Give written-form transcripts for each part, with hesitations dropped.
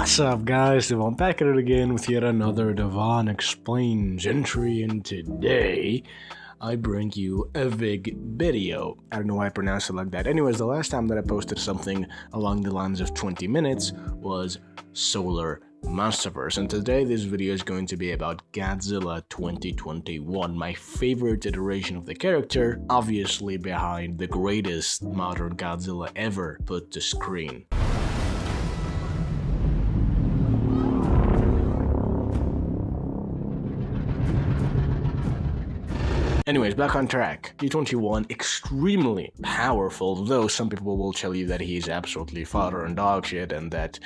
What's up guys, Devon back at it again with yet another Devon Explains entry, and today I bring you a big video. I don't know why I pronounced it like that. Anyways, the last time that I posted something along the lines of 20 minutes was Solar Monsterverse, and today this video is going to be about Godzilla 2021, my favorite iteration of the character, obviously behind the greatest modern Godzilla ever put to screen. Anyways, back on track. G21, extremely powerful, though some people will tell you that he's absolutely fodder and dog shit and that,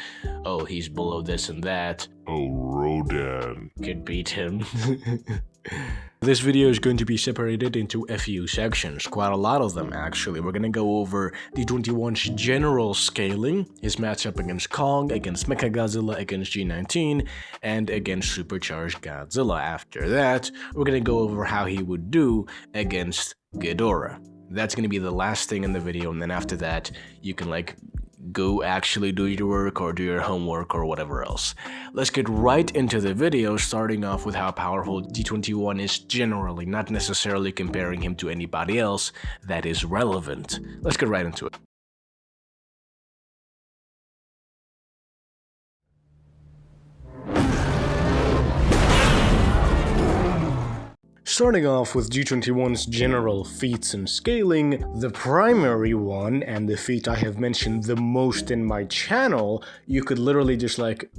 oh, he's below this and that. Oh, Rodan could beat him. This video is going to be separated into a few sections, quite a lot of them actually. We're gonna go over G21's general scaling, his matchup against Kong, against Mechagodzilla, against G19, and against Supercharged Godzilla. After that, we're gonna go over how he would do against Ghidorah. That's gonna be the last thing in the video, and then after that, you can go actually do your work or do your homework or whatever else. Let's get right into the video, starting off with how powerful G21 is generally, not necessarily comparing him to anybody else that is relevant. Let's get right into it. Starting off with G21's general feats and scaling, the primary one, and the feat I have mentioned the most in my channel, you could literally just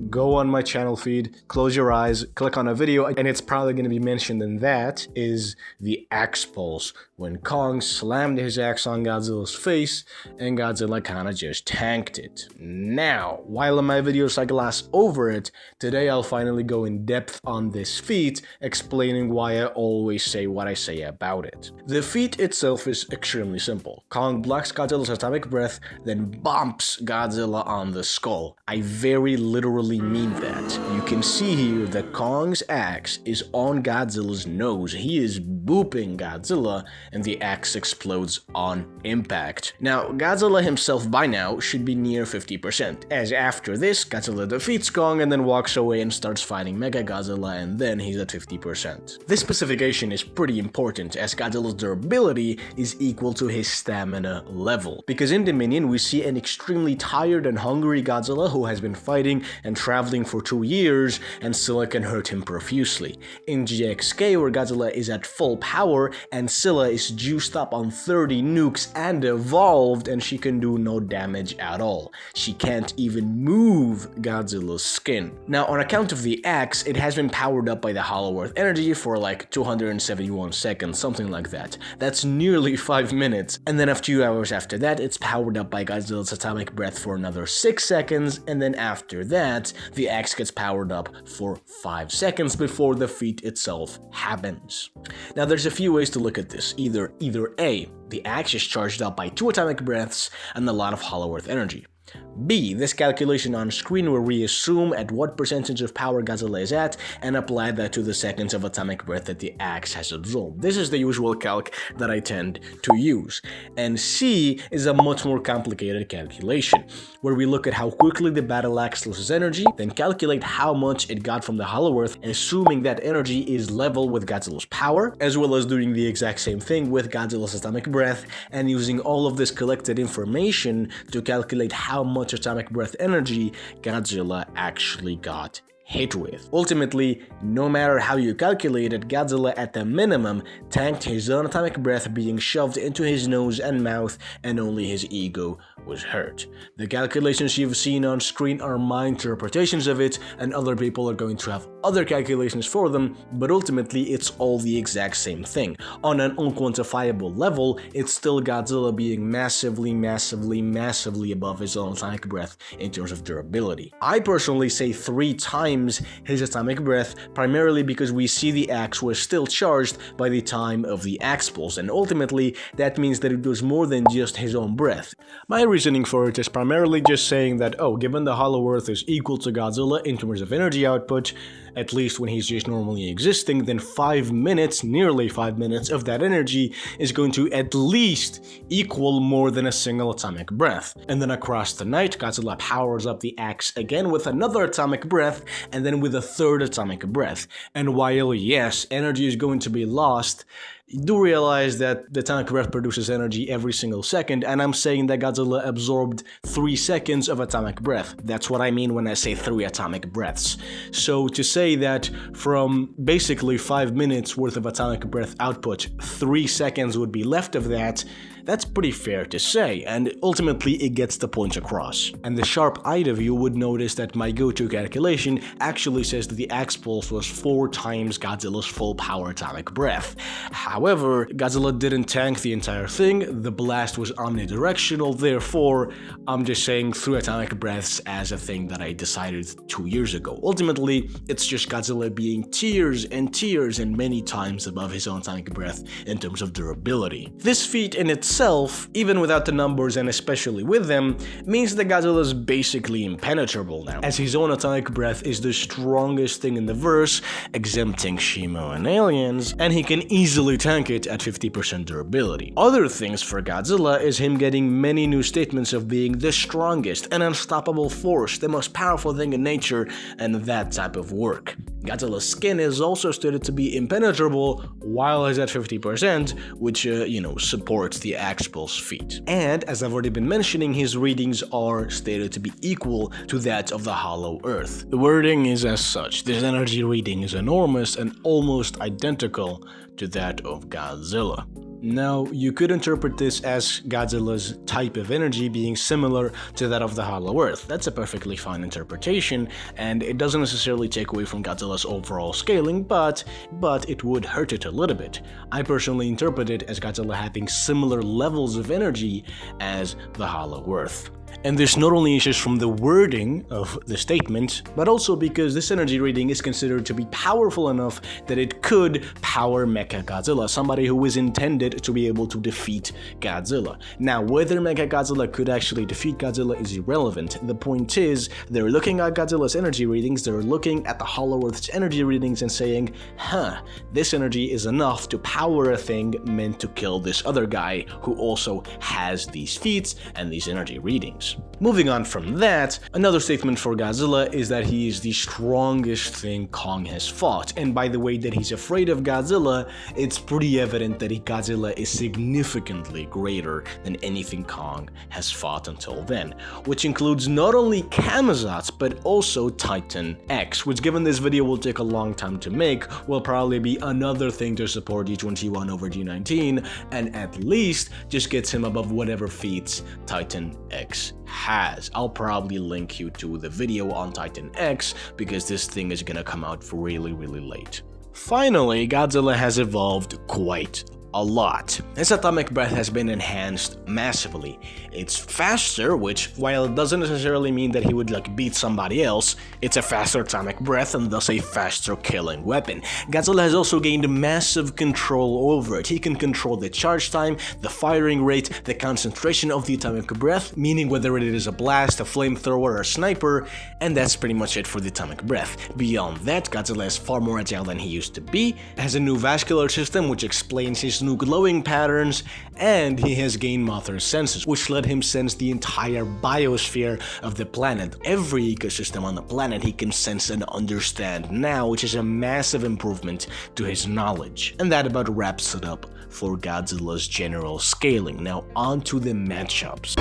go on my channel feed, close your eyes, click on a video, and it's probably going to be mentioned in that, is the axe pulse, when Kong slammed his axe on Godzilla's face, and Godzilla kinda just tanked it. Now, while in my videos I gloss over it, today I'll finally go in depth on this feat, explaining why I always say what I say about it. The feat itself is extremely simple. Kong blocks Godzilla's atomic breath, then bumps Godzilla on the skull. I very literally mean that. You can see here that Kong's axe is on Godzilla's nose. He is booping Godzilla, and the axe explodes on impact. Now, Godzilla himself by now should be near 50%, as after this, Godzilla defeats Kong and then walks away and starts fighting Mechagodzilla, and then he's at 50%. This specification is pretty important, as Godzilla's durability is equal to his stamina level. Because in Dominion, we see an extremely tired and hungry Godzilla who has been fighting and traveling for 2 years, and Scylla can hurt him profusely. In GXK, where Godzilla is at full power, and Scylla is juiced up on 30 nukes and evolved, and she can do no damage at all. She can't even move Godzilla's skin. Now, on account of the axe, it has been powered up by the Hollow Earth energy for 271 seconds, something like that. That's nearly 5 minutes. And then a few hours after that, it's powered up by Godzilla's atomic breath for another 6 seconds, and then after that, the axe gets powered up for 5 seconds before the feat itself happens. Now, there's a few ways to look at this. Either A, the axe is charged up by 2 atomic breaths and a lot of Hollow Earth energy. B, this calculation on screen where we assume at what percentage of power Godzilla is at and apply that to the seconds of atomic breath that the axe has absorbed. This is the usual calc that I tend to use. And C is a much more complicated calculation, where we look at how quickly the battle axe loses energy, then calculate how much it got from the Hollow Earth, assuming that energy is level with Godzilla's power, as well as doing the exact same thing with Godzilla's atomic breath, and using all of this collected information to calculate how much atomic breath energy Godzilla actually got hit with. Ultimately, no matter how you calculate it, Godzilla at the minimum tanked his own atomic breath being shoved into his nose and mouth, and only his ego was hurt. The calculations you've seen on screen are my interpretations of it, and other people are going to have other calculations for them, but ultimately it's all the exact same thing. On an unquantifiable level, it's still Godzilla being massively above his own atomic breath in terms of durability. I personally say 3 times his atomic breath, primarily because we see the axe was still charged by the time of the axe pulse, and ultimately that means that it was more than just his own breath. My reasoning for it is primarily just saying that, oh, given the Hollow Earth is equal to Godzilla in terms of energy output, at least when he's just normally existing, then 5 minutes, nearly 5 minutes of that energy is going to at least equal more than a single atomic breath. And then across the night, Godzilla powers up the axe again with another atomic breath, and then with a third atomic breath. And while yes, energy is going to be lost, you do realize that the atomic breath produces energy every single second, and I'm saying that Godzilla absorbed 3 seconds of atomic breath. That's what I mean when I say 3 atomic breaths. So to say that from basically 5 minutes worth of atomic breath output, 3 seconds would be left of that, that's pretty fair to say, and ultimately it gets the point across. And the sharp-eyed of you would notice that my go-to calculation actually says that the axe pulse was 4 times Godzilla's full power atomic breath. However, Godzilla didn't tank the entire thing, the blast was omnidirectional, therefore I'm just saying 3 atomic breaths as a thing that I decided 2 years ago. Ultimately, it's just Godzilla being tiers and many times above his own atomic breath in terms of durability. This feat in itself, even without the numbers and especially with them, means that Godzilla is basically impenetrable now, as his own atomic breath is the strongest thing in the verse, exempting Shimo and aliens, and he can easily tank it at 50% durability. Other things for Godzilla is him getting many new statements of being the strongest, an unstoppable force, the most powerful thing in nature, and that type of work. Godzilla's skin is also stated to be impenetrable while he's at 50%, which, supports the axe pulse feat. And, as I've already been mentioning, his readings are stated to be equal to that of the Hollow Earth. The wording is as such: this energy reading is enormous and almost identical to that of Godzilla. Now, you could interpret this as Godzilla's type of energy being similar to that of the Hollow Earth. That's a perfectly fine interpretation, and it doesn't necessarily take away from Godzilla's overall scaling, but it would hurt it a little bit. I personally interpret it as Godzilla having similar levels of energy as the Hollow Earth. And this not only is just from the wording of the statement, but also because this energy reading is considered to be powerful enough that it could power Mechagodzilla, somebody who is intended to be able to defeat Godzilla. Now, whether Mechagodzilla could actually defeat Godzilla is irrelevant. The point is, they're looking at Godzilla's energy readings, they're looking at the Hollow Earth's energy readings and saying, this energy is enough to power a thing meant to kill this other guy who also has these feats and these energy readings. Moving on from that, another statement for Godzilla is that he is the strongest thing Kong has fought, and by the way that he's afraid of Godzilla, it's pretty evident that Godzilla is significantly greater than anything Kong has fought until then, which includes not only Camazotz but also Titan X, which given this video will take a long time to make, will probably be another thing to support G21 over G19, and at least just gets him above whatever feats Titan X has. I'll probably link you to the video on Titan X because this thing is gonna come out really late. Finally, Godzilla has evolved quite a lot. His atomic breath has been enhanced massively. It's faster, which, while it doesn't necessarily mean that he would beat somebody else, it's a faster atomic breath and thus a faster killing weapon. Godzilla has also gained massive control over it. He can control the charge time, the firing rate, the concentration of the atomic breath, meaning whether it is a blast, a flamethrower, or a sniper, and that's pretty much it for the atomic breath. Beyond that, Godzilla is far more agile than he used to be, has a new vascular system which explains his new glowing patterns, and he has gained Mothra's senses, which let him sense the entire biosphere of the planet. Every ecosystem on the planet he can sense and understand now, which is a massive improvement to his knowledge. And that about wraps it up for Godzilla's general scaling. Now on to the matchups.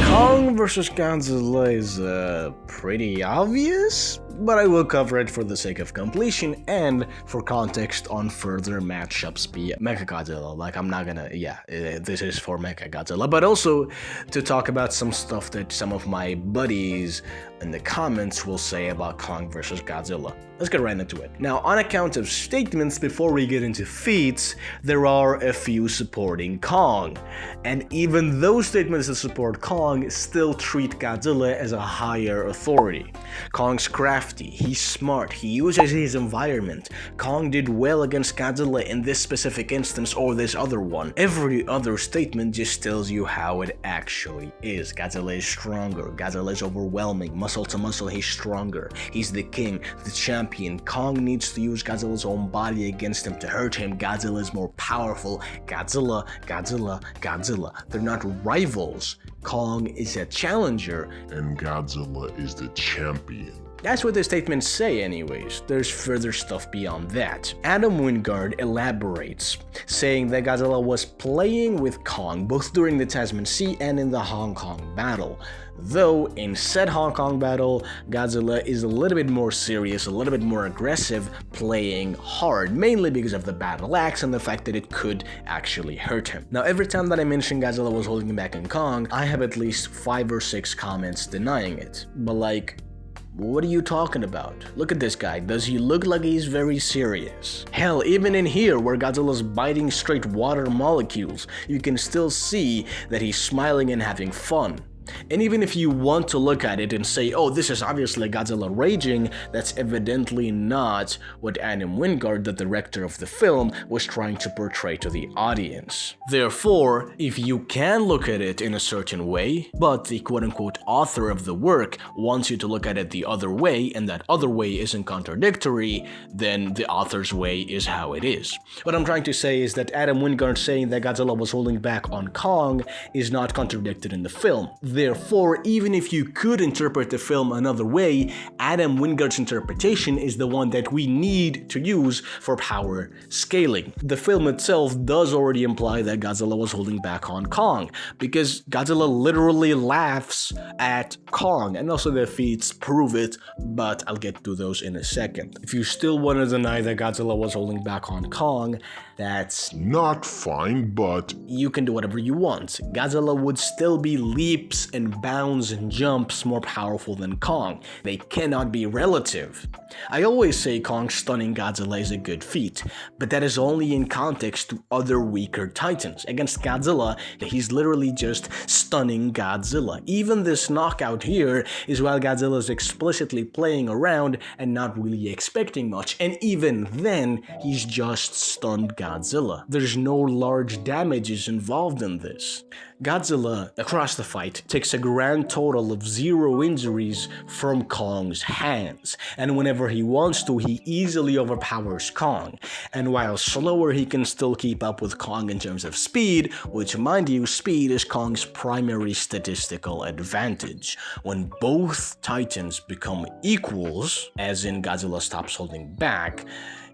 Kong vs. Godzilla is pretty obvious, but I will cover it for the sake of completion and for context on further matchups be Mechagodzilla. I'm not gonna, this is for Mechagodzilla, but also to talk about some stuff that some of my buddies in the comments will say about Kong vs. Godzilla. Let's get right into it. Now, on account of statements, before we get into feats, there are a few supporting Kong. And even those statements that support Kong still treat Godzilla as a higher authority. Kong's crafty, he's smart, he uses his environment. Kong did well against Godzilla in this specific instance or this other one. Every other statement just tells you how it actually is. Godzilla is stronger, Godzilla is overwhelming, muscle to muscle, he's stronger. He's the king, the champion. Kong needs to use Godzilla's own body against him to hurt him. Godzilla is more powerful. Godzilla. They're not rivals. Kong is a challenger. And Godzilla is the champion. That's what the statements say anyways. There's further stuff beyond that. Adam Wingard elaborates, saying that Godzilla was playing with Kong both during the Tasman Sea and in the Hong Kong battle. Though in said Hong Kong battle, Godzilla is a little bit more serious, a little bit more aggressive, playing hard, mainly because of the battle axe and the fact that it could actually hurt him. Now, every time that I mention Godzilla was holding back in Kong, I have at least 5 or 6 comments denying it. But like, what are you talking about? Look at this guy. Does he look like he's very serious? Hell, even in here where Godzilla's biting straight water molecules, you can still see that he's smiling and having fun. And even if you want to look at it and say, oh, this is obviously Godzilla raging, that's evidently not what Adam Wingard, the director of the film, was trying to portray to the audience. Therefore, if you can look at it in a certain way, but the quote-unquote author of the work wants you to look at it the other way, and that other way isn't contradictory, then the author's way is how it is. What I'm trying to say is that Adam Wingard saying that Godzilla was holding back on Kong is not contradicted in the film. Therefore, even if you could interpret the film another way, Adam Wingard's interpretation is the one that we need to use for power scaling. The film itself does already imply that Godzilla was holding back on Kong, because Godzilla literally laughs at Kong, and also the feats prove it, but I'll get to those in a second. If you still want to deny that Godzilla was holding back on Kong, that's not fine, but you can do whatever you want. Godzilla would still be leaps and bounds and jumps more powerful than Kong. They cannot be relative. I always say Kong stunning Godzilla is a good feat, but that is only in context to other weaker titans. Against Godzilla, he's literally just stunning Godzilla. Even this knockout here is while Godzilla is explicitly playing around and not really expecting much, and even then, he's just stunned Godzilla. There's no large damages involved in this. Godzilla, across the fight, takes a grand total of 0 injuries from Kong's hands, and whenever he wants to, he easily overpowers Kong. And while slower, he can still keep up with Kong in terms of speed, which, mind you, speed is Kong's primary statistical advantage. When both titans become equals, as in Godzilla stops holding back,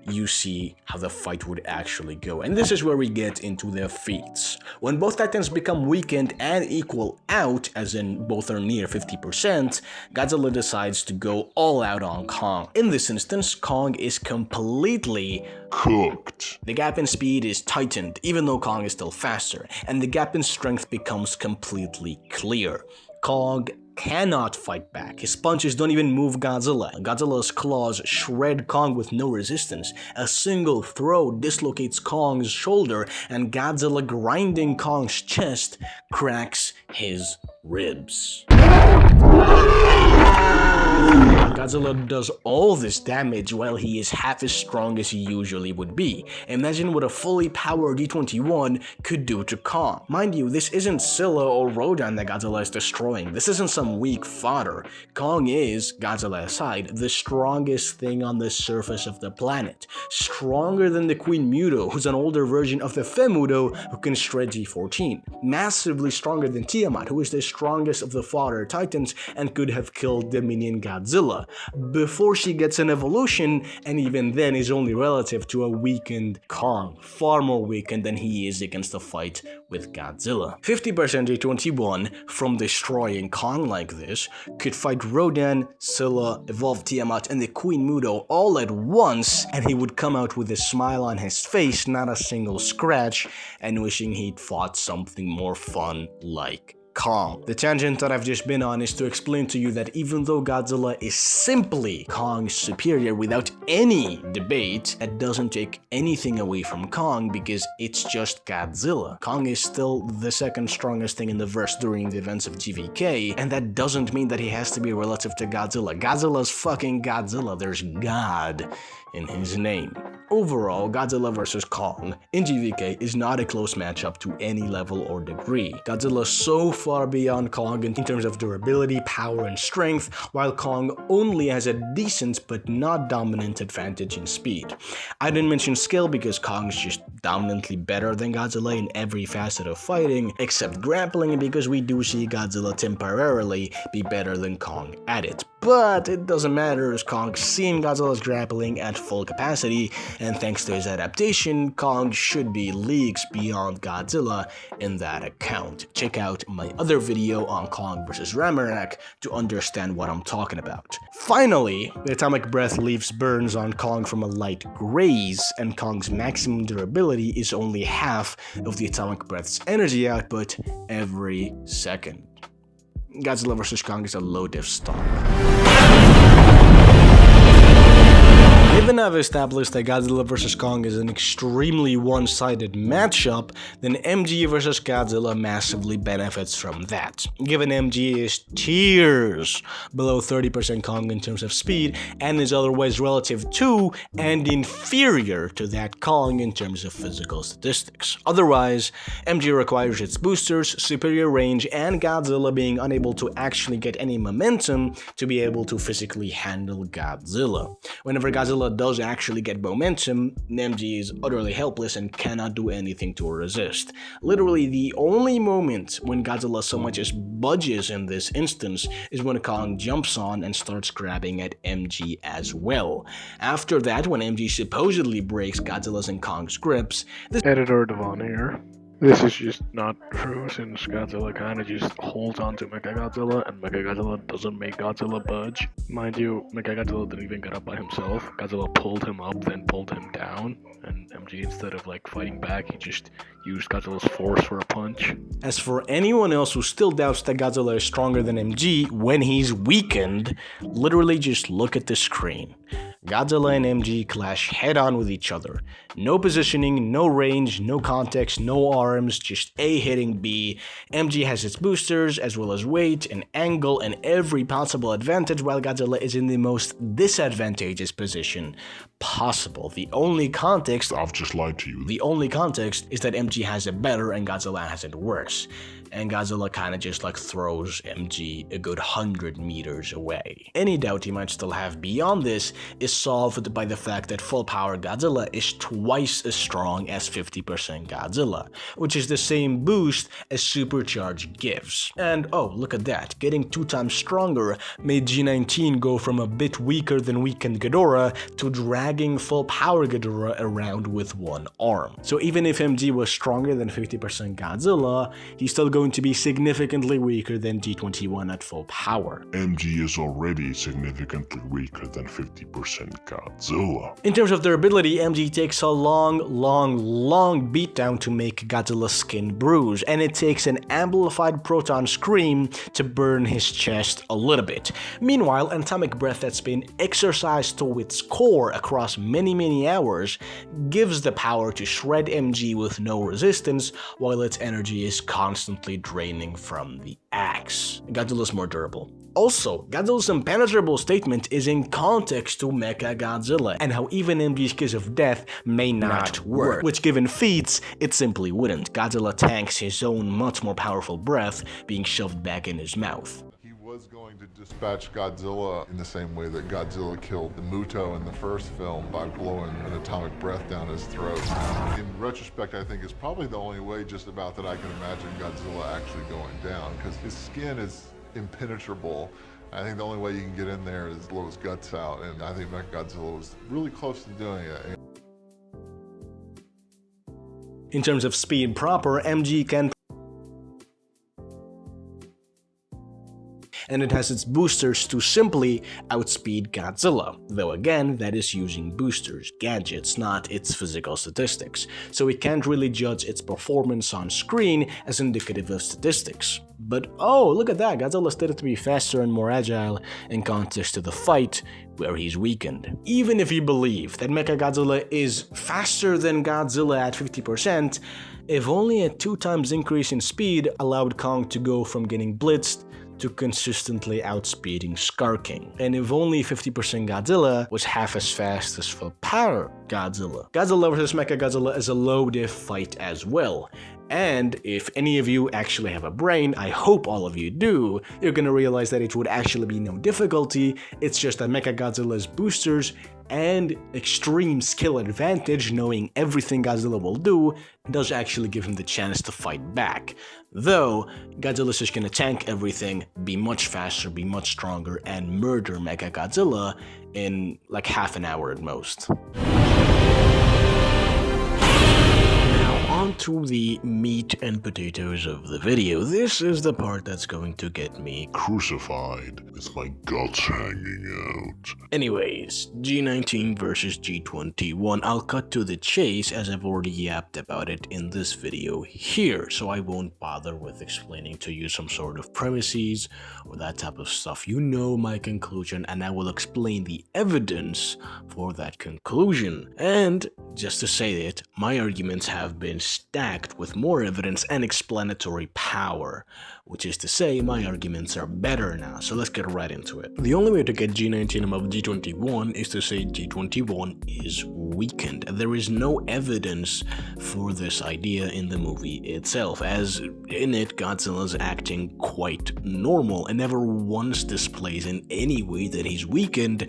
you see how the fight would actually go. And this is where we get into their feats. When both titans become weakened and equal out, as in both are near 50%, Godzilla decides to go all out on Kong. In this instance, Kong is completely cooked. The gap in speed is tightened, even though Kong is still faster, and the gap in strength becomes completely clear. Kong cannot fight back. His punches don't even move Godzilla. Godzilla's claws shred Kong with no resistance. A single throw dislocates Kong's shoulder, and Godzilla, grinding Kong's chest, cracks his ribs. Godzilla does all this damage while he is half as strong as he usually would be. Imagine what a fully powered G21 could do to Kong. Mind you, this isn't Scylla or Rodan that Godzilla is destroying. This isn't some weak fodder. Kong is, Godzilla aside, the strongest thing on the surface of the planet. Stronger than the Queen Muto, who's an older version of the Femuto who can shred G14. Massively stronger than Tiamat, who is the strongest of the fodder titans and could have killed the minion Godzilla before she gets an evolution, and even then is only relative to a weakened Kong, far more weakened than he is against a fight with Godzilla. 50% G21 from destroying Kong like this could fight Rodan, Scylla, evolved Tiamat, and the Queen Muto all at once, and he would come out with a smile on his face, not a single scratch, and wishing he'd fought something more fun like Kong. The tangent that I've just been on is to explain to you that even though Godzilla is simply Kong's superior without any debate, that doesn't take anything away from Kong because it's just Godzilla. Kong is still the second strongest thing in the verse during the events of GVK, and that doesn't mean that he has to be relative to Godzilla. Godzilla's fucking Godzilla. There's God in his name. Overall, Godzilla vs. Kong in GVK is not a close matchup to any level or degree. Godzilla is so far beyond Kong in terms of durability, power, and strength, while Kong only has a decent but not dominant advantage in speed. I didn't mention skill because Kong's just dominantly better than Godzilla in every facet of fighting, except grappling, because we do see Godzilla temporarily be better than Kong at it. But it doesn't matter, as Kong's seen Godzilla's grappling at full capacity, and thanks to his adaptation, Kong should be leagues beyond Godzilla in that account. Check out my other video on Kong vs. Ramorak to understand what I'm talking about. Finally, the atomic breath leaves burns on Kong from a light graze, and Kong's maximum durability is only half of the atomic breath's energy output every second. Godzilla vs. Kong is a low diff stomp. Given I've established that Godzilla vs. Kong is an extremely one-sided matchup, then MG vs. Godzilla massively benefits from that. Given MG is tiers below 30% Kong in terms of speed, and is otherwise relative to and inferior to that Kong in terms of physical statistics. Otherwise, MG requires its boosters, superior range, and Godzilla being unable to actually get any momentum to be able to physically handle Godzilla. Whenever Godzilla does actually get momentum, MG is utterly helpless and cannot do anything to resist. Literally, the only moment when Godzilla so much as budges in this instance is when Kong jumps on and starts grabbing at MG as well. After that, when MG supposedly breaks Godzilla's and Kong's grips, this Editor Devon here. This is just not true, since Godzilla kinda just holds on to Mechagodzilla, and Mechagodzilla doesn't make Godzilla budge. Mind you, Mechagodzilla didn't even get up by himself. Godzilla pulled him up, then pulled him down, and MG, instead of fighting back, he just used Godzilla's force for a punch. As for anyone else who still doubts that Godzilla is stronger than MG when he's weakened, literally just look at the screen. Godzilla and MG clash head-on with each other. No positioning, no range, no context, no arms, just A hitting B. MG has its boosters, as well as weight and angle and every possible advantage, while Godzilla is in the most disadvantageous position possible. The only context... I've just lied to you. The only context is that MG has it better and Godzilla has it worse. And Godzilla kinda just throws MG a good 100 meters away. Any doubt he might still have beyond this is solved by the fact that full power Godzilla is twice as strong as 50% Godzilla, which is the same boost as Supercharged gives. And oh, look at that, getting 2 times stronger made G19 go from a bit weaker than weakened Ghidorah to dragging full power Ghidorah around with one arm. So even if MG was stronger than 50% Godzilla, he's still going to be significantly weaker than G21 at full power. MG is already significantly weaker than 50% Godzilla. In terms of durability, MG takes a long beatdown to make Godzilla's skin bruise, and it takes an amplified proton scream to burn his chest a little bit. Meanwhile, an atomic breath that's been exercised to its core across many hours gives the power to shred MG with no resistance, while its energy is constantly draining from the axe. Godzilla's more durable. Also, Godzilla's impenetrable statement is in context to Mechagodzilla, and how even MG's kiss of death may not work, which given feats, it simply wouldn't. Godzilla tanks his own much more powerful breath being shoved back in his mouth. He was going to dispatch Godzilla in the same way that Godzilla killed the Muto in the first film by blowing an atomic breath down his throat. In retrospect, I think it's probably the only way just about that I can imagine Godzilla actually going down, because his skin is impenetrable. I think the only way you can get in there is blow his guts out, and I think Mechagodzilla was really close to doing it. In terms of speed proper, MG can, and it has its boosters to simply outspeed Godzilla, though again, that is using boosters, gadgets, not its physical statistics, so we can't really judge its performance on screen as indicative of statistics. But oh, look at that, Godzilla stated to be faster and more agile in context to the fight, where he's weakened. Even if you believe that Mechagodzilla is faster than Godzilla at 50%, if only a 2 times increase in speed allowed Kong to go from getting blitzed to consistently outspeeding Scar King. And if only 50% Godzilla was half as fast as full power Godzilla. Godzilla vs Mechagodzilla is a low diff fight as well. And if any of you actually have a brain, I hope all of you do, you're gonna realize that it would actually be no difficulty. It's just that Mechagodzilla's boosters and extreme skill advantage, knowing everything Godzilla will do, does actually give him the chance to fight back. Though, Godzilla's just gonna tank everything, be much faster, be much stronger, and murder Mechagodzilla in like half an hour at most. On to the meat and potatoes of the video. This is the part that's going to get me Crucified with my guts hanging out. Anyways, G19 versus G21. I'll cut to the chase as I've already yapped about it in this video here, so I won't bother with explaining to you some sort of premises or that type of stuff. You know my conclusion, and I will explain the evidence for that conclusion. And just to say it, my arguments have been stacked with more evidence and explanatory power, which is to say my arguments are better now, so let's get right into it. The only way to get G19 above G21 is to say G21 is weakened. There is no evidence for this idea in the movie itself, as in it Godzilla's acting quite normal and never once displays in any way that he's weakened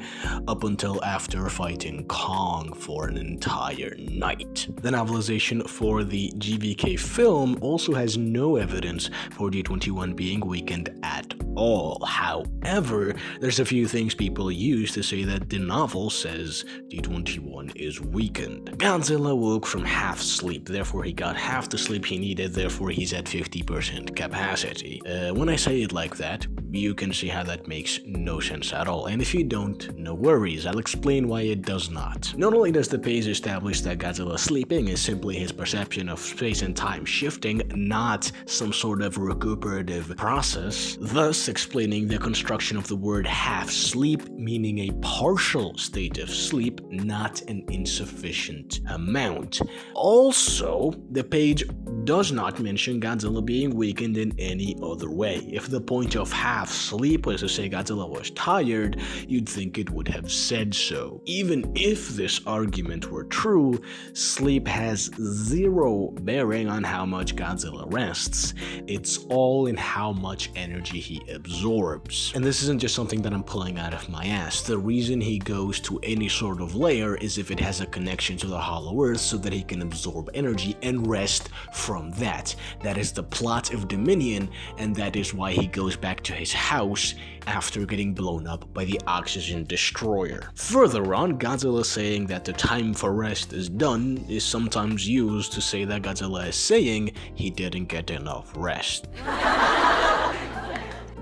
up until after fighting Kong for an entire night. The novelization for the GVK film also has no evidence for G21 being weakened at all. However, there's a few things people use to say that the novel says G21 is weakened. Godzilla woke from half sleep, therefore he got half the sleep he needed, therefore he's at 50% capacity. When I say it like that, you can see how that makes no sense at all, and if you don't, no worries, I'll explain why it does not. Not only does the page establish that Godzilla sleeping is simply his perception of space and time shifting, not some sort of recuperative process, thus explaining the construction of the word half sleep, meaning a partial state of sleep, not an insufficient amount. Also, the page does not mention Godzilla being weakened in any other way. If the point of half sleep was to say Godzilla was tired, you'd think it would have said so. Even if this argument were true, sleep has zero bearing on how much Godzilla rests. It's all in how much energy he absorbs. And this isn't just something that I'm pulling out of my ass. The reason he goes to any sort of layer is if it has a connection to the Hollow Earth so that he can absorb energy and rest from that. That is the plot of Dominion, and that is why he goes back to his house after getting blown up by the oxygen destroyer. Further on, Godzilla saying that the time for rest is done is sometimes used to say that Godzilla is saying he didn't get enough rest.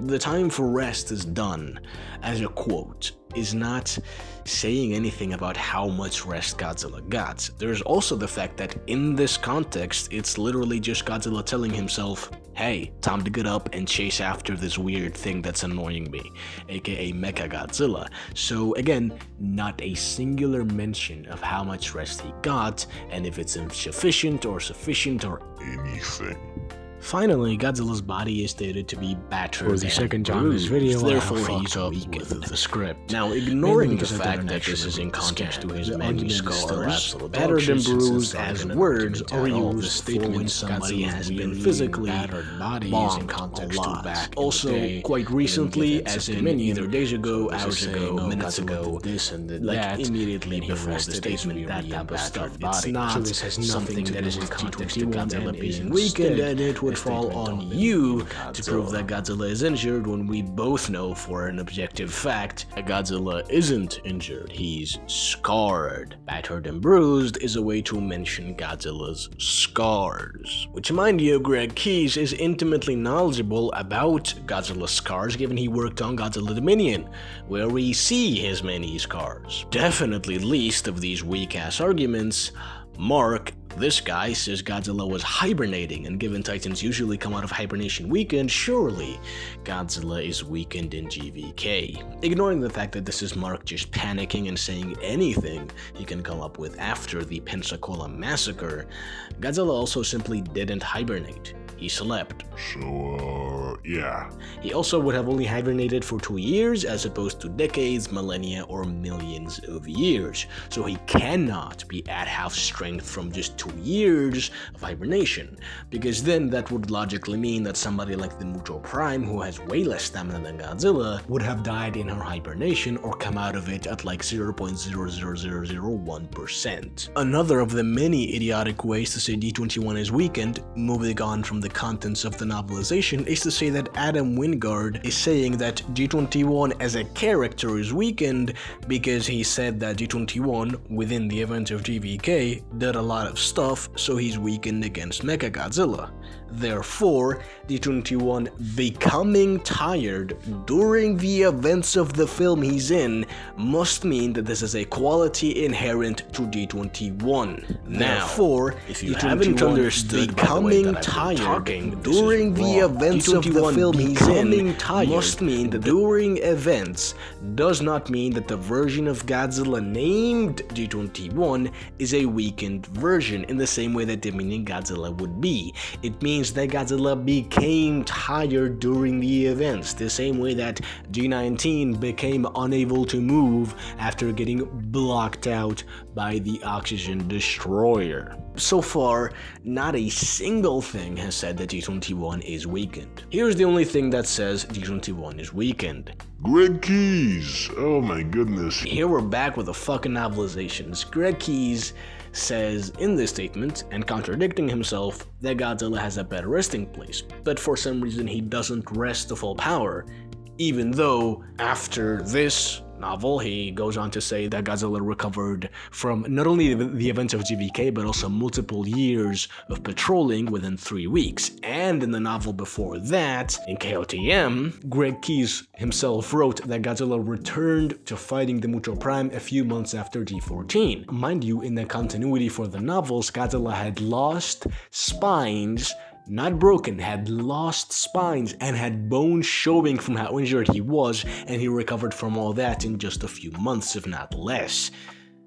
The time for rest is done, as a quote, is not saying anything about how much rest Godzilla got. There's also the fact that in this context, it's literally just Godzilla telling himself, hey, time to get up and chase after this weird thing that's annoying me, aka Mechagodzilla. So again, not a singular mention of how much rest he got, and if it's insufficient or sufficient or Anything. Finally, Godzilla's body is stated to be battered For the and second time in this bruised, video, I therefore have he's fucked weakened. with the script. Now, ignoring the because I fact didn't that actually this is in read the context scan. to his The many argument is still scars, absolute battered bullshit and since bruised it's as not an words argument are at all. The used for statement when somebody Godzilla's has been really physically battered body is in bombed context a to lot. back in the Also, day, quite we recently, didn't get as that in Dominion, either days ago, so this hours is ago, saying, minutes Godzilla ago, did this and did like that, immediately and he before the rested his statement, that really type of stuff. battered It's body. not So this has nothing something to that do is in with context to G21 Godzilla and being is weakened, instead and it would a fall statement on on you Mechagodzilla. to prove that Godzilla is injured when we both know for an objective fact that Godzilla isn't injured. He's scarred. Battered and bruised is a way to mention Godzilla's scars. Which, mind you, Greg Keyes is intimately knowledgeable about Godzilla's scars, given he worked on Godzilla Dominion, where we see his many scars. Definitely least of these weak-ass arguments, Mark This guy says Godzilla was hibernating, and given Titans usually come out of hibernation weakened, surely Godzilla is weakened in GVK. Ignoring the fact that this is Mark just panicking and saying anything he can come up with after the Pensacola massacre, Godzilla also simply didn't hibernate. He slept. So, yeah. He also would have only hibernated for 2 years as opposed to decades, millennia, or millions of years. So he cannot be at half strength from just 2 years of hibernation, because then that would logically mean that somebody like the Muto Prime, who has way less stamina than Godzilla, would have died in her hibernation or come out of it at like 0.00001%. Another of the many idiotic ways to say G21 is weakened, moving on from the contents of the novelization, is to say that Adam Wingard is saying that G21 as a character is weakened because he said that G21 within the event of GVK did a lot of stuff, so he's weakened against Mechagodzilla. Therefore, G21 becoming tired during the events of the film he's in must mean that this is a quality inherent to G21. Therefore, if you haven't understood becoming tired during the events of the film he's in must mean that during events does not mean that the version of Godzilla named G21 is a weakened version in the same way that demeaning Godzilla would be. It means that Godzilla became tired during the events, the same way that G19 became unable to move after getting blocked out by the oxygen destroyer. So far, not a single thing has said that G21 is weakened. Here's the only thing that says G21 is weakened. Greg Keys! Oh my goodness. Here we're back with the fucking novelizations. Greg Keys says in this statement, and contradicting himself, that Godzilla has a better resting place, but for some reason he doesn't rest to full power, even though after this novel, he goes on to say that Godzilla recovered from not only the events of GVK, but also multiple years of patrolling within 3 weeks. And in the novel before that, in KOTM, Greg Keys himself wrote that Godzilla returned to fighting the Muto Prime a few months after G14. Mind you, in the continuity for the novels, Godzilla had lost spines, not broken, had lost spines and had bones showing from how injured he was, and he recovered from all that in just a few months, if not less.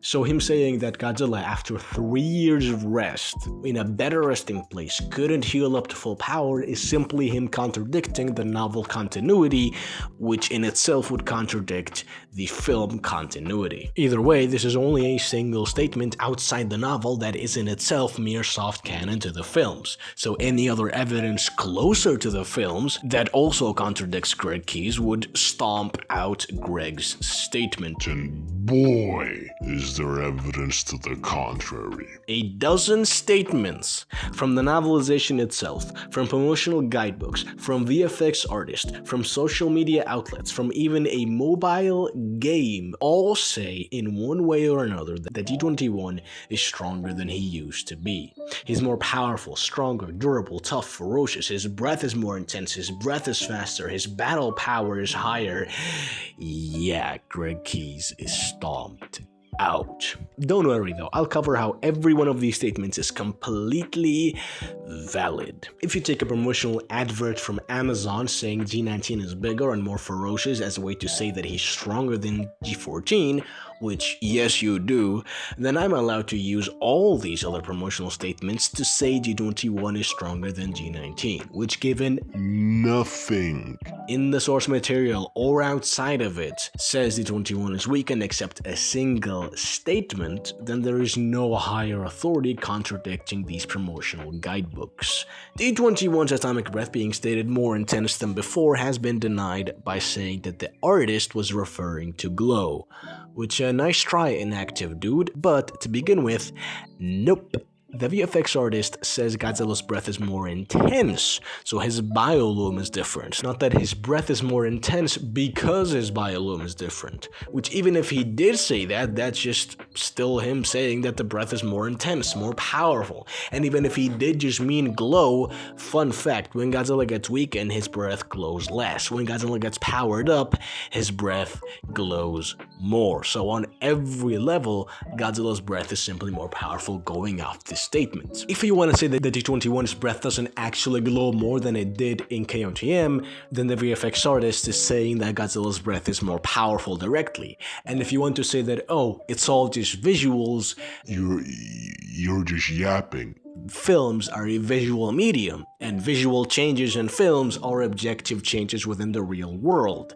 So him saying that Godzilla, after 3 years of rest, in a better resting place, couldn't heal up to full power is simply him contradicting the novel continuity, which in itself would contradict the film continuity. Either way, this is only a single statement outside the novel that is in itself mere soft canon to the films. So any other evidence closer to the films that also contradicts Greg Keys would stomp out Greg's statement. And boy, is there evidence to the contrary. A dozen statements from the novelization itself, from promotional guidebooks, from VFX artists, from social media outlets, from even a mobile game, all say in one way or another that G21 is stronger than he used to be. He's more powerful, stronger, durable, tough, ferocious, his breath is more intense, his breath is faster, his battle power is higher. Yeah, Greg Keys is stomped out. Don't worry though, I'll cover how every one of these statements is completely valid. If you take a promotional advert from Amazon saying G19 is bigger and more ferocious as a way to say that he's stronger than G14, which yes you do, then I'm allowed to use all these other promotional statements to say G21 is stronger than G19, which given Nothing in the source material or outside of it says G21 is weakened except a single statement, then there is no higher authority contradicting these promotional guidebooks. G21's atomic breath being stated more intense than before has been denied by saying that the artist was referring to Glow, which a nice try, inactive dude, but to begin with, nope. The VFX artist says Godzilla's breath is more intense, so his biolume is different. Not that his breath is more intense because his biolume is different, which even if he did say that, that's just still him saying that the breath is more intense, more powerful. And even if he did just mean glow, fun fact, when Godzilla gets weakened, his breath glows less. When Godzilla gets powered up, his breath glows more. So on every level, Godzilla's breath is simply more powerful going off this statement. If you want to say that the G21's breath doesn't actually glow more than it did in KOTM, then the VFX artist is saying that Godzilla's breath is more powerful directly. And if you want to say that, oh, it's all just visuals, You're just yapping. films are a visual medium, and visual changes in films are objective changes within the real world.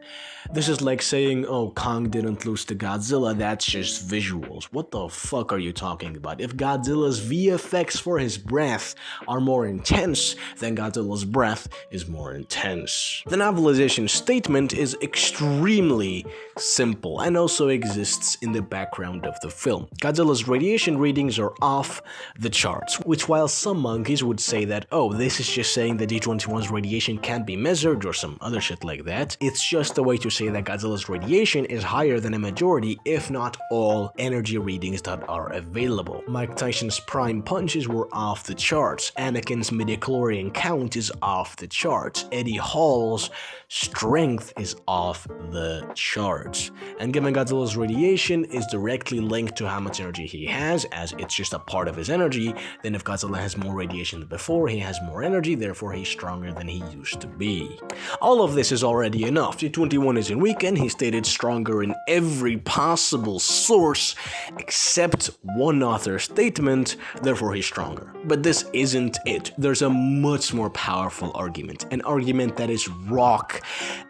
This is like saying, oh, Kong didn't lose to Godzilla, that's just visuals. What the fuck are you talking about? If Godzilla's VFX for his breath are more intense, then Godzilla's breath is more intense. The novelization statement is extremely simple and also exists in the background of the film. Godzilla's radiation readings are off the charts, which while some monkeys would say that, oh, this is just saying that G21's radiation can't be measured or some other shit like that, it's just a way to say that Godzilla's radiation is higher than a majority, if not all, energy readings that are available. Mike Tyson's prime punches were off the charts, Anakin's midichlorian count is off the charts, Eddie Hall's strength is off the charts. And given Godzilla's radiation is directly linked to how much energy he has, as it's just a part of his energy, then if Godzilla has more radiation than before, he has more energy, therefore he's stronger than he used to be. All of this is already enough. G21 isn't weak, and he stated stronger in every possible source except one author statement, therefore he's stronger. But this isn't it. There's a much more powerful argument, an argument that is rock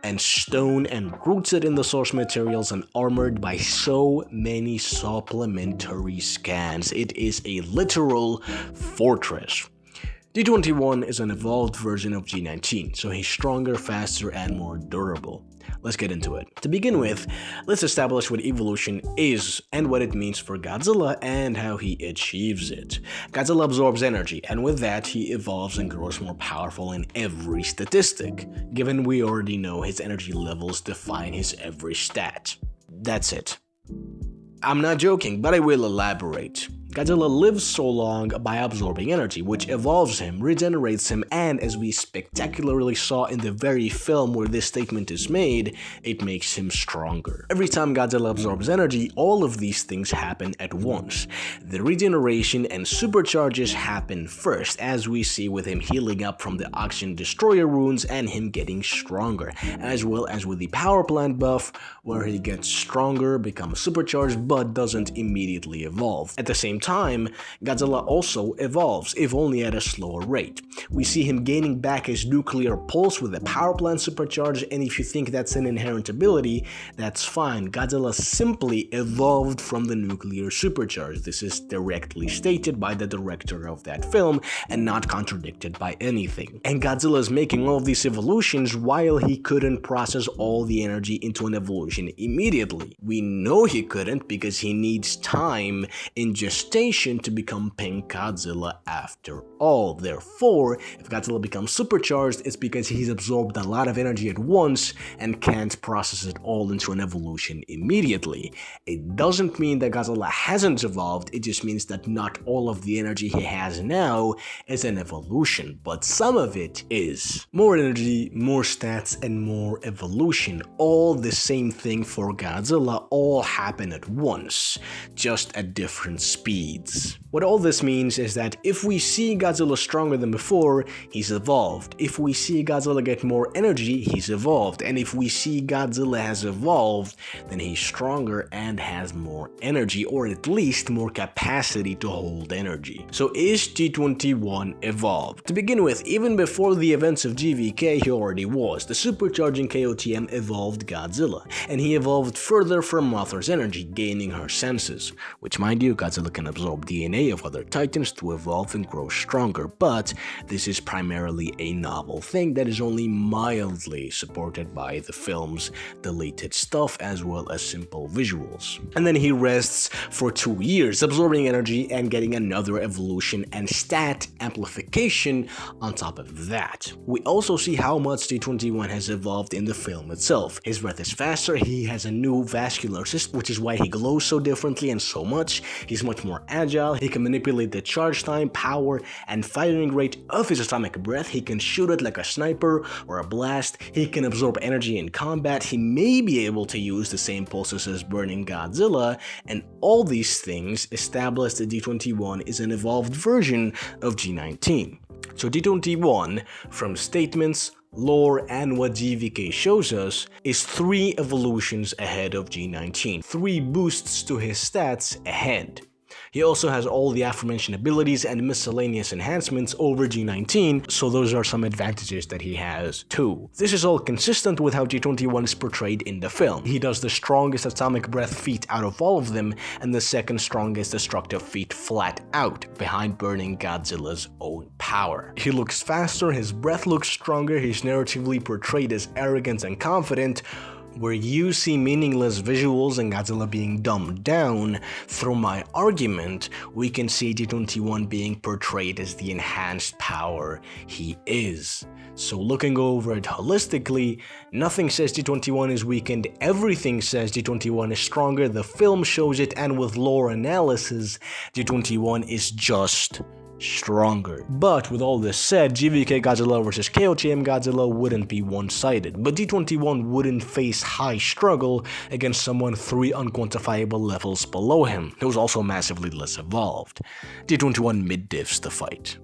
and stone and rooted in the source materials and armored by so many supplementary scans. It is a literal fortress. G21 is an evolved version of G19, so he's stronger, faster, and more durable. Let's get into it. To begin with, let's establish what evolution is and what it means for Godzilla and how he achieves it. Godzilla absorbs energy, and with that, he evolves and grows more powerful in every statistic, given we already know his energy levels define his every stat. That's it. I'm not joking, but I will elaborate. Godzilla lives so long by absorbing energy, which evolves him, regenerates him, and as we spectacularly saw in the very film where this statement is made, it makes him stronger. Every time Godzilla absorbs energy, all of these things happen at once. The regeneration and supercharges happen first, as we see with him healing up from the oxygen destroyer wounds and him getting stronger, as well as with the power plant buff, where he gets stronger, becomes supercharged, but doesn't immediately evolve. At the same time, Godzilla also evolves, if only at a slower rate. We see him gaining back his nuclear pulse with the power plant supercharge, and if you think that's an inherent ability, that's fine. Godzilla simply evolved from the nuclear supercharge. This is directly stated by the director of that film and not contradicted by anything. And Godzilla is making all of these evolutions while he couldn't process all the energy into an evolution immediately. We know he couldn't because he needs time in gestation to become Pink Godzilla after all. Therefore, if Godzilla becomes supercharged, it's because he's absorbed a lot of energy at once and can't process it all into an evolution immediately. It doesn't mean that Godzilla hasn't evolved, it just means that not all of the energy he has now is an evolution, but some of it is. More energy, more stats, and more evolution. All the same thing for Godzilla, all happen at once, just at different speeds. What all this means is that if we see Godzilla stronger than before, he's evolved. If we see Godzilla get more energy, he's evolved. And if we see Godzilla has evolved, then he's stronger and has more energy, or at least more capacity to hold energy. So is G21 evolved? To begin with, even before the events of GVK, he already was. The supercharging KOTM evolved Godzilla, and he evolved further from Mothra's energy, gaining her senses, which mind you, Godzilla can absorb DNA array of other titans to evolve and grow stronger, but this is primarily a novel thing that is only mildly supported by the film's deleted stuff as well as simple visuals. And then he rests for 2 years, absorbing energy and getting another evolution and stat amplification on top of that. We also see how much G21 has evolved in the film itself. His breath is faster, he has a new vascular system, which is why he glows so differently and so much. He's much more agile, he can manipulate the charge time, power, and firing rate of his atomic breath. He can shoot it like a sniper or a blast, he can absorb energy in combat, he may be able to use the same pulses as burning Godzilla, and all these things establish that G21 is an evolved version of G19. So G21, from statements, lore, and what GVK shows us, is 3 evolutions ahead of G19, 3 boosts to his stats ahead. He also has all the aforementioned abilities and miscellaneous enhancements over G19, so those are some advantages that he has too. This is all consistent with how G21 is portrayed in the film. He does the strongest atomic breath feat out of all of them, and the second strongest destructive feat flat out, behind burning Godzilla's own power. He looks faster, his breath looks stronger, he's narratively portrayed as arrogant and confident, where you see meaningless visuals and Godzilla being dumbed down. Through my argument, we can see G21 being portrayed as the enhanced power he is. So looking over it holistically, nothing says G21 is weakened, everything says G21 is stronger, the film shows it, and with lore analysis, G21 is just stronger. But with all this said, GVK Godzilla vs KOTM Godzilla wouldn't be one-sided, but G21 wouldn't face high struggle against someone 3 unquantifiable levels below him, who was also massively less evolved. G21 mid-diffs the fight.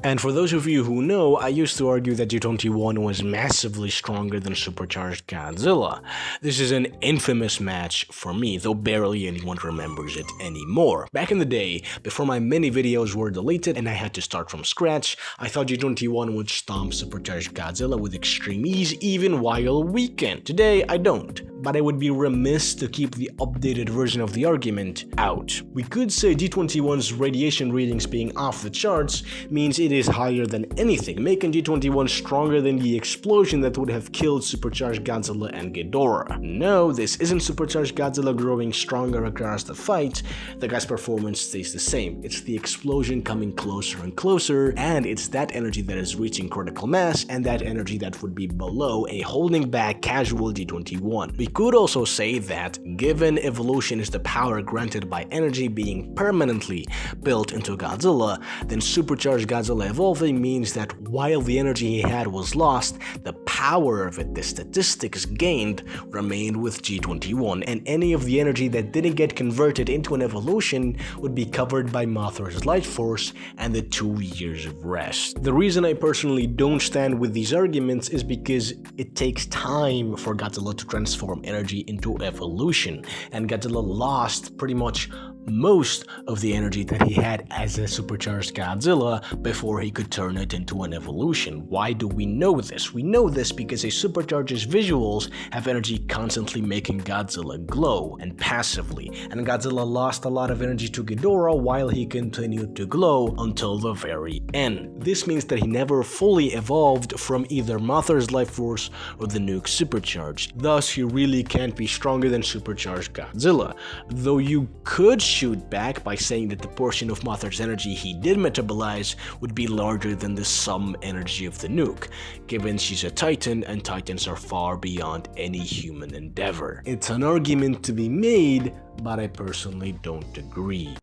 And for those of you who know, I used to argue that G21 was massively stronger than Supercharged Godzilla. This is an infamous match for me, though barely anyone remembers it anymore. Back in the day, before my many videos were deleted and I had to start from scratch, I thought G21 would stomp Supercharged Godzilla with extreme ease even while weakened. Today, I don't, but I would be remiss to keep the updated version of the argument out. We could say G21's radiation readings being off the charts means it is higher than anything, making G21 stronger than the explosion that would have killed Supercharged Godzilla and Ghidorah. No, this isn't Supercharged Godzilla growing stronger across the fight, the guy's performance stays the same. It's the explosion coming closer and closer, and it's that energy that is reaching critical mass, and that energy that would be below a holding back casual G21. We could also say that, given evolution is the power granted by energy being permanently built into Godzilla, then Supercharged Godzilla evolving means that while the energy he had was lost, the power of it, the statistics gained, remained with G21, and any of the energy that didn't get converted into an evolution would be covered by Mothra's life force and the 2 years of rest. The reason I personally don't stand with these arguments is because it takes time for Godzilla to transform energy into evolution, and Godzilla lost pretty much most of the energy that he had as a Supercharged Godzilla before he could turn it into an evolution. Why do we know this? We know this because a Supercharged's visuals have energy constantly making Godzilla glow, and passively, and Godzilla lost a lot of energy to Ghidorah while he continued to glow until the very end. This means that he never fully evolved from either Mothra's life force or the nuke Supercharged. Thus, he really can't be stronger than Supercharged Godzilla, though you could shoot back by saying that the portion of Mothra's energy he did metabolize would be larger than the sum energy of the nuke, given she's a Titan and Titans are far beyond any human endeavor. It's an argument to be made, but I personally don't agree.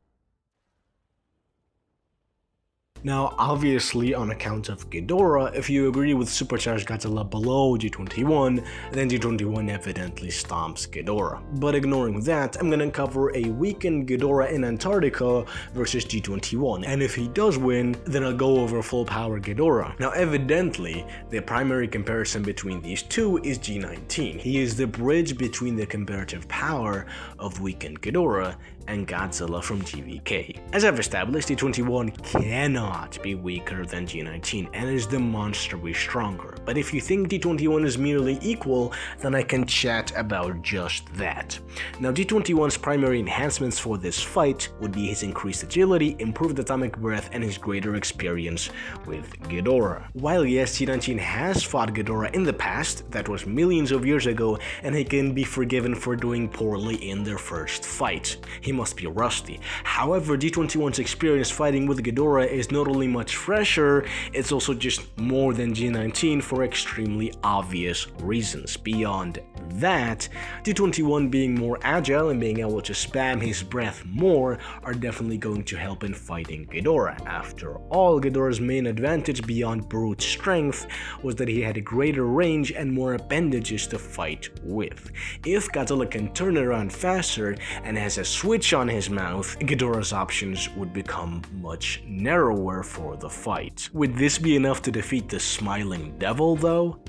Now, obviously, on account of Ghidorah, if you agree with Supercharged Godzilla below G21, then G21 evidently stomps Ghidorah. But ignoring that, I'm gonna cover a weakened Ghidorah in Antarctica versus G21, and if he does win, then I'll go over full power Ghidorah. Now, evidently, the primary comparison between these two is G19. He is the bridge between the comparative power of weakened Ghidorah and Godzilla from GVK. As I've established, G21 cannot not be weaker than G19 and is demonstrably stronger. But if you think G21 is merely equal, then I can chat about just that. Now, G21's primary enhancements for this fight would be his increased agility, improved atomic breath, and his greater experience with Ghidorah. While yes, G19 has fought Ghidorah in the past, that was millions of years ago, and he can be forgiven for doing poorly in their first fight. He must be rusty. However, G21's experience fighting with Ghidorah is not only much fresher, it's also just more than G19 for extremely obvious reasons. Beyond that, G21 being more agile and being able to spam his breath more are definitely going to help in fighting Ghidorah. After all, Ghidorah's main advantage beyond brute strength was that he had a greater range and more appendages to fight with. If Godzilla can turn around faster and has a switch on his mouth, Ghidorah's options would become much narrower for the fight. Would this be enough to defeat the Smiling Devil though?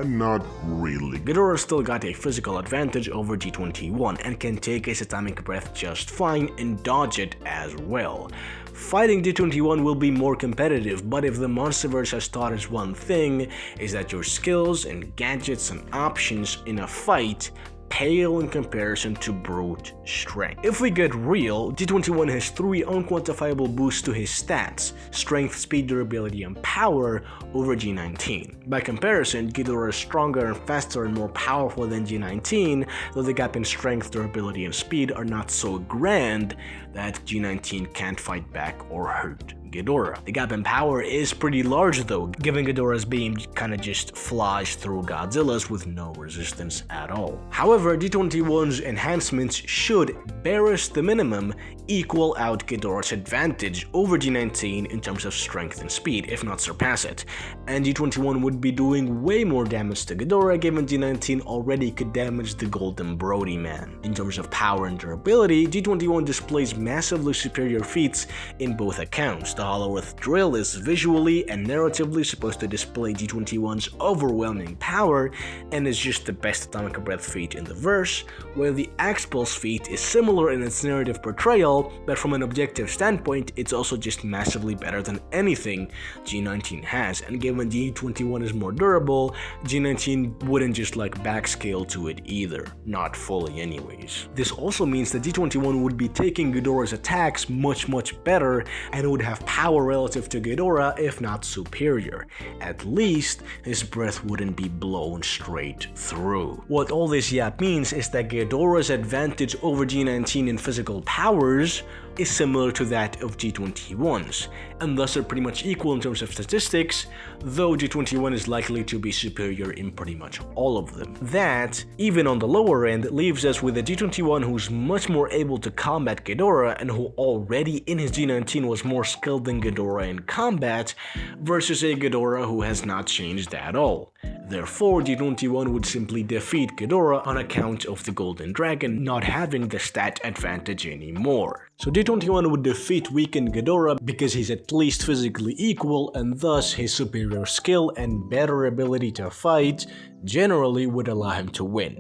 Not really. Ghidorah still got a physical advantage over G21 and can take his atomic breath just fine and dodge it as well. Fighting G21 will be more competitive, but if the Monsterverse has taught us one thing, is that your skills and gadgets and options in a fight pale in comparison to brute strength. If we get real, G21 has 3 unquantifiable boosts to his stats: strength, speed, durability, and power over G19. By comparison, Ghidorah is stronger and faster and more powerful than G19, though the gap in strength, durability, and speed are not so grand that G19 can't fight back or hurt Ghidorah. The gap in power is pretty large though, given Ghidorah's beam kinda just flies through Godzilla's with no resistance at all. However, G21's enhancements should, barest the minimum, equal out Ghidorah's advantage over G19 in terms of strength and speed, if not surpass it. And G21 would be doing way more damage to Ghidorah, given G19 already could damage the Golden Brody Man. In terms of power and durability, G21 displays massively superior feats in both accounts. The Hollow Earth Drill is visually and narratively supposed to display G21's overwhelming power and is just the best atomic breath feat in the verse, while the Axe Pulse feat is similar in its narrative portrayal, but from an objective standpoint, it's also just massively better than anything G19 has, and given G21 is more durable, G19 wouldn't just like backscale to it either, not fully anyways. This also means that G21 would be taking Ghidorah's attacks much better and would have power relative to Ghidorah, if not superior. At least, his breath wouldn't be blown straight through. What all this yap means is that Ghidorah's advantage over G19 in physical powers is similar to that of G21's, and thus are pretty much equal in terms of statistics, though G21 is likely to be superior in pretty much all of them. That, even on the lower end, leaves us with a G21 who's much more able to combat Ghidorah and who already in his G19 was more skilled than Ghidorah in combat, versus a Ghidorah who has not changed at all. Therefore, G21 would simply defeat Ghidorah on account of the Golden Dragon not having the stat advantage anymore. So G21 would defeat weakened Ghidorah because he's at least physically equal, and thus his superior skill and better ability to fight generally would allow him to win.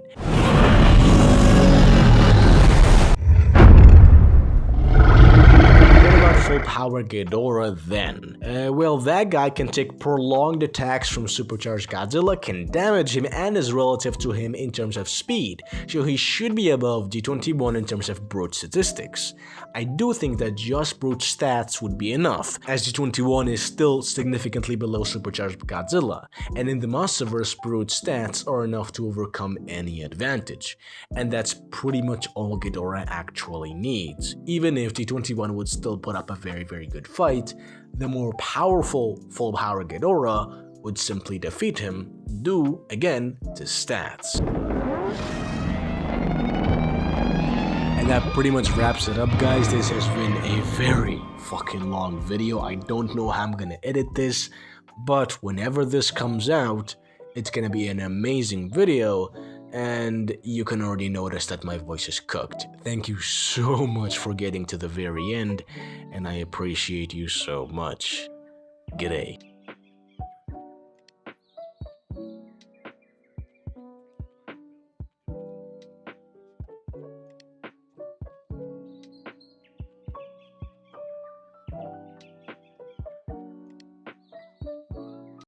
Full power Ghidorah then? Well, that guy can take prolonged attacks from Supercharged Godzilla, can damage him, and is relative to him in terms of speed, so he should be above G21 in terms of brute statistics. I do think that just brute stats would be enough, as G21 is still significantly below Supercharged Godzilla, and in the Monsterverse, brute stats are enough to overcome any advantage, and that's pretty much all Ghidorah actually needs. Even if G21 would still put up a very good fight, the more powerful full power Ghidorah would simply defeat him due, again, to stats. And that pretty much wraps it up, guys. This has been a very fucking long video. I don't know how I'm gonna edit this, but whenever this comes out, it's gonna be an amazing video, and you can already notice that my voice is cooked. Thank you so much for getting to the very end, and I appreciate you so much. G'day.